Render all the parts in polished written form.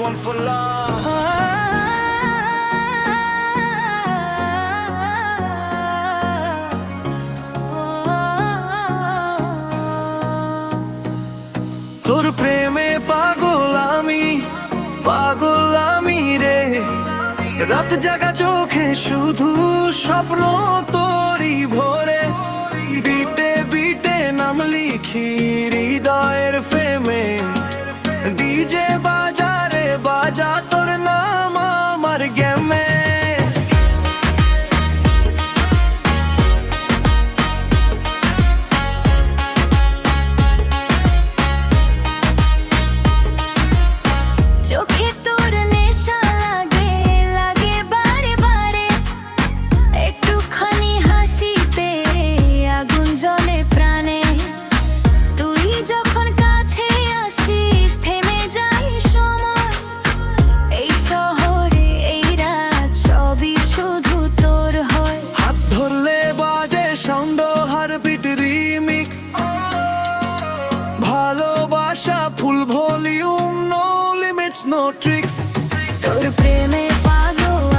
one for love. তোর প্রেমে পাগল আমি রে, রাত জাগা চোখে শুধু স্বপ্ন তোরই ভরে। বিটে বিটে নাম লিখি হৃদয়ের ফ্রেমে, ডিজে বাজারে বাজা তোর নাম আমার গেমে। চোখে তোর নেশা লাগে বারে বারে, একটুখানি হাসিতে আগুন জ্বলে প্রাণে। তুই যখন কাছে আসিস থেমে যায় সময়, এই শহরে এই রাত সবই শুধু তোর হয়। হাত ধরলে বাজে সাউন্ড হারবিট রিমিক্স, ভালোবাসা full volume, no limits no tricks. তোর প্রেমে পাগল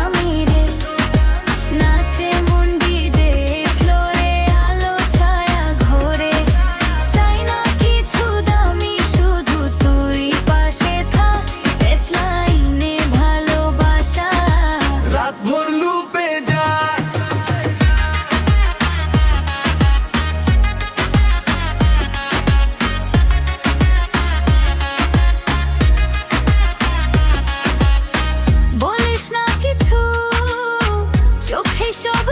আমি রে, নাচে মন ডিজে ফ্লোরে, আলো ছায়া ঘোরে। চাই না কিছু দামি, শুধু তুই পাশে থাক, বেস লাইনে ভালোবাসা রাত ভোর লুপে যায়। বলিস না কিছু, চোখে সব